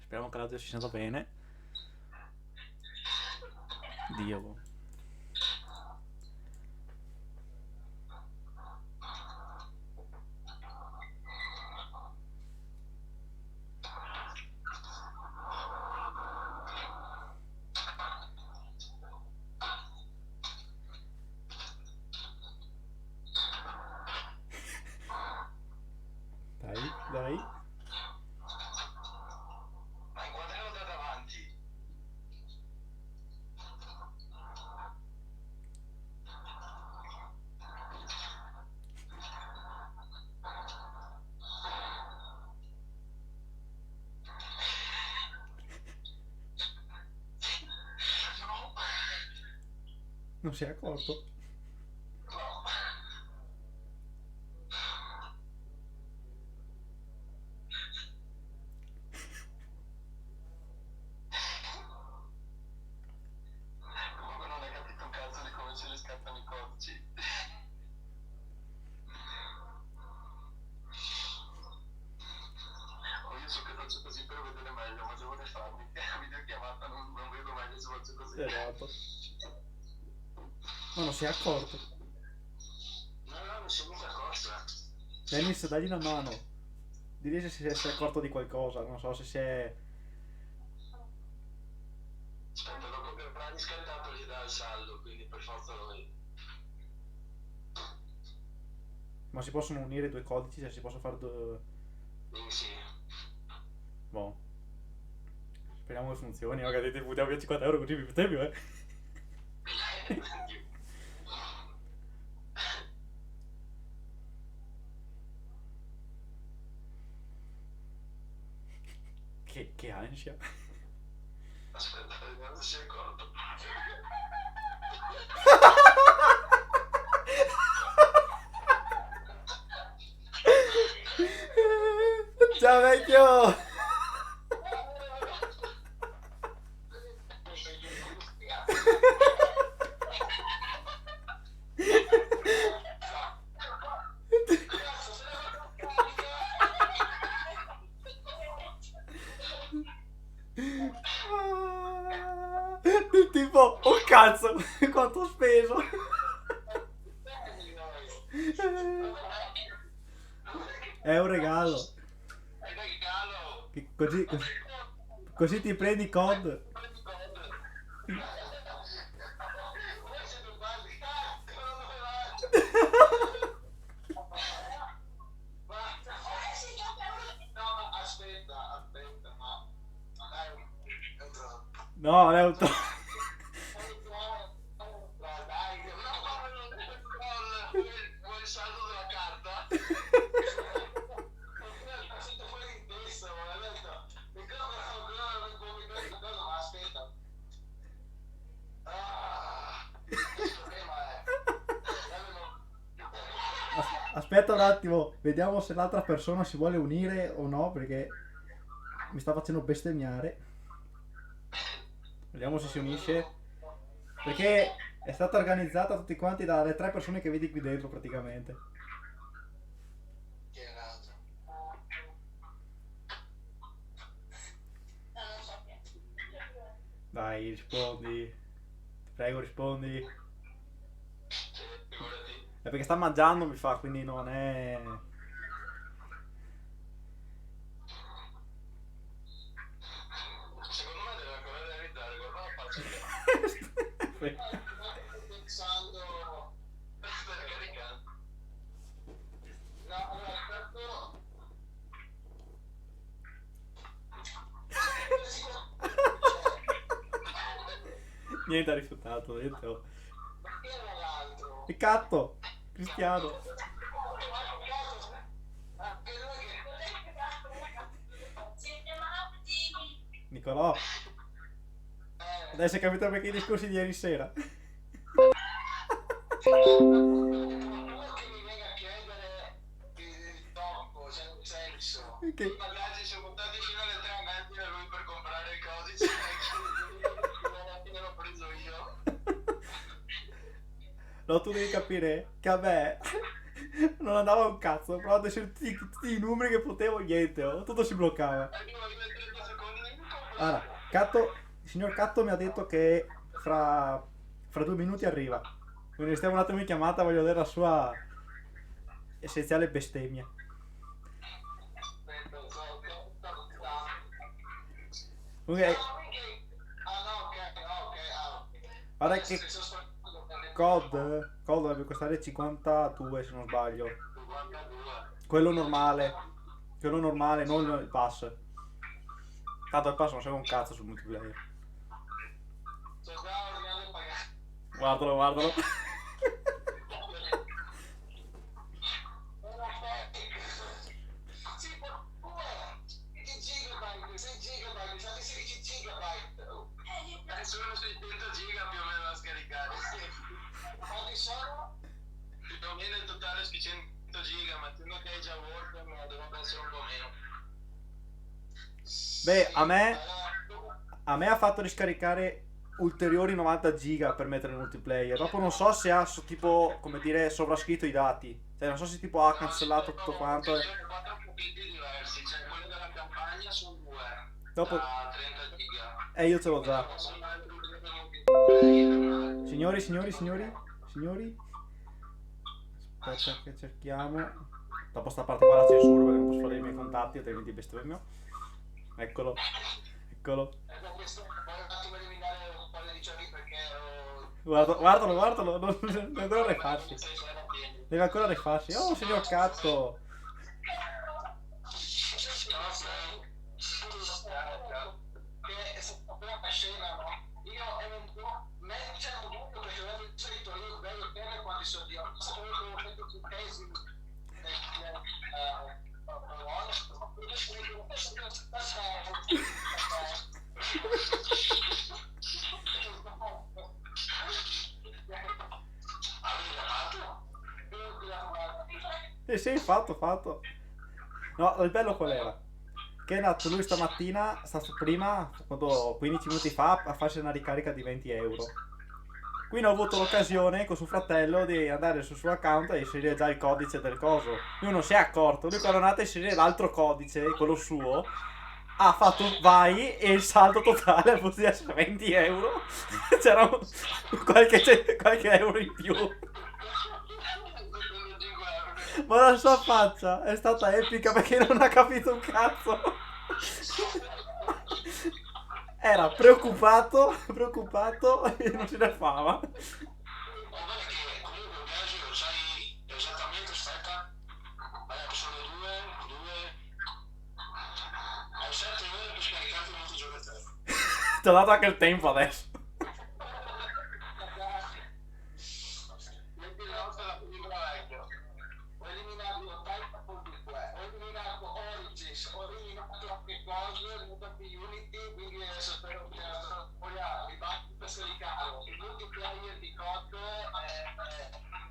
Speriamo che l'audio sia andato bene. Dio. Boh. Dai, dai. Ma inquadriamo da davanti. No. Non si è accorto. No. Comunque non hai capito un cazzo di come ce li scattano i codici. Oh, io so che faccio così per vedere meglio, ma devo rifarmi. La videochiamata non vedo meglio se faccio così. Esatto. Ma non si è accorto. No, non sono mica accorto. Dennis, dagli una mano. Direi se si è accorto di qualcosa. Non so se si è... Aspetta, dopo che avrà riscattato gli dà il saldo, quindi per forza lo vedo. Ma si possono unire i due codici? Cioè si possono fare due... Sì. Boh. Speriamo che funzioni. Magari ti buttiamo via 50 euro così mi buttavi, eh. Che ansia. Aspetta, vediamo se si è accorto. Ciao vecchio! Del tipo, oh cazzo, quanto ho speso! È un regalo. Così ti prendi COD. No, non è un Vuoi il saldo della carta? Aspetta. Aspetta un attimo, vediamo se l'altra persona si vuole unire o no, perché mi sta facendo bestemmiare. Vediamo se si unisce. Perché è stata organizzata tutti quanti dalle 3 persone che vedi qui dentro praticamente. Chi è l'altro? Dai, rispondi. Ti prego, rispondi. Figurati. È perché sta mangiando, mi fa, quindi non è... Secondo me deve ancora realizzare, guarda la faccia che pensando per caricare. No, allora aspetto. Niente ha rifiutato, niente. Oh. Ma chi era l'altro? Il catto! Cristiano! Nicolò! Adesso hai capito perché i discorsi di ieri sera? Uno che mi venga a chiedere il toppo, c'è un senso. Che... Magari siamo stati fino alle 3 e mezza e lui per comprare il codice e alla fine l'ho preso io. No, tu devi capire che a me non andava un cazzo, però adesso tutti i numeri che potevo, niente, oh, tutto si bloccava. Arrivo a 30 secondi. Allora, il signor Catto mi ha detto che fra 2 minuti arriva. Quindi stiamo un attimo in chiamata, voglio vedere la sua essenziale bestemmia. Aspetta, Comunque, ah no, ok, guarda che COD dovrebbe costare 52 se non sbaglio. 52. Quello normale, non il pass. Tanto il pass non serve un cazzo sul multiplayer. Sto già ordinando pagato. Guardalo. Sì, però 6 gigabyte, 6 gigabyte, fate 16 gigabyte. Sono 600 giga più o meno da scaricare. Quanti sono? Più o meno in totale 600 giga, ma essendo che è già Word, dovrebbe essere un po' meno. Beh, a me ha fatto riscaricare ulteriori 90 giga per mettere il multiplayer. Dopo non so se ha tipo, come dire, sovrascritto i dati. Cioè non so se tipo ha cancellato tutto quanto. Ci sono 4 pacchetti diversi, cioè quello della campagna sono 2 Dopo. a 30 giga. Io ce l'ho già. Signori. Aspetta che cerchiamo. Dopo sta parte qua la censura perché non posso fare i miei contatti, altrimenti bestemmio. Eccolo. Questo voglio un attimo eliminare un po' di giorni perché Guardalo, deve ancora rifarsi. Deve ancora rifarsi. Oh, signor Catto. che è stata una scena, no? Io ero un po', me c'era un dubbio perché avevo il solito io bello bene quanti soldi ho, sapevo che avevo fatto centesimi Sì, fatto. No, il bello qual era? Che è nato lui stamattina, prima, quando 15 minuti fa, a farsi una ricarica di 20 euro. Quindi ho avuto l'occasione con suo fratello di andare sul suo account e inserire già il codice del coso. Lui non si è accorto, lui quando è andato a inserire l'altro codice, quello suo, ha fatto vai e il saldo totale al posto di essere 20 euro c'era qualche euro in più. Ma la sua faccia è stata epica perché non ha capito un cazzo. Era preoccupato e non ce ne fava. guarda che comunque un caso lo sai esattamente, aspetta, sono due, hai 7 ore per scaricare il multigiocatore. Ti ho dato anche il tempo adesso. Metti la nostra la pellicola vecchio. Ho eliminato Type Multiplayer, ho eliminato Origins, ho eliminato anche cose, ho eliminato anche Unity, quindi adesso spero che ora mi basta per scaricare. Il multiplayer di COD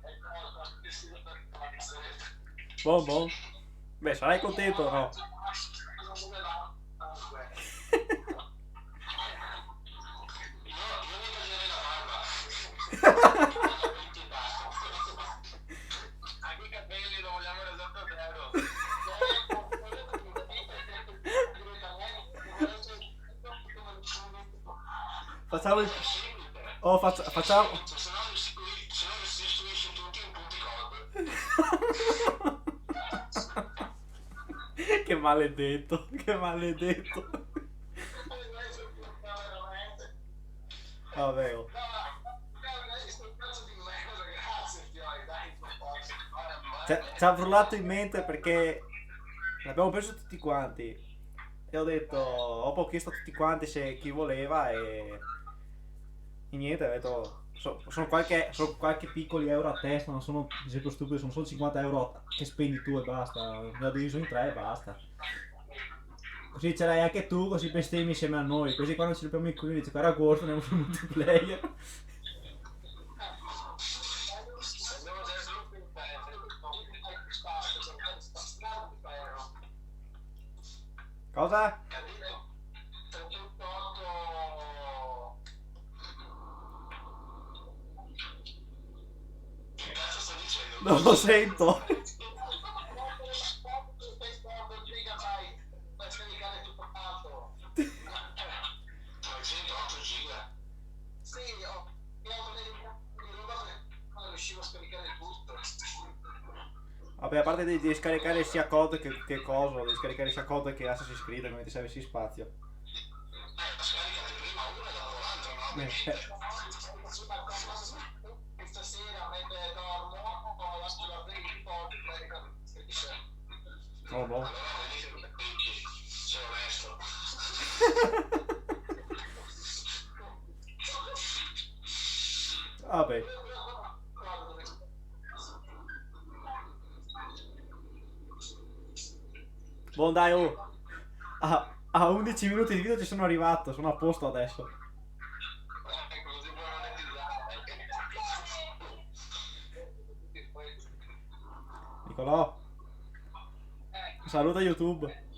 è cosa che si deve fare. Buon. Beh, sarai contento o no? Non dove va comunque. Io mi taglierei la barba. Anche i capelli lo vogliamo esatto zero. Facciamo il... Oh, facciamo... Se no restituisci tutti in punti COD. Che maledetto. Vabbè. Oh. Ci ha frullato in mente perché l'abbiamo preso tutti quanti. E ho detto, ho chiesto a tutti quanti se chi voleva e niente, ho detto sono qualche piccoli euro a testa, non sono ad esempio stupido, sono solo 50 euro che spendi tu e basta, ne ho diviso in 3 e basta. Così ce l'hai anche tu, così bestemmi insieme a noi, così quando ci rompiamo i coglioni dice guarda Ghost, andiamo sul multiplayer. Cosa? Che cazzo sto dicendo? Non lo sento. Vabbè, a parte devi scaricare sia COD che coso, devi scaricare sia COD che Assassin's Creed, come ti serve sì spazio. Scaricati prima uno e dopo l'altro, no? Stasera mentre dormo ho la scuola per il Oh no. allora sono onesto. Vabbè. Buon dai, oh. A 11 minuti di video ci sono arrivato, sono a posto adesso. Così puoi monetizzare. Nicolò, saluta YouTube.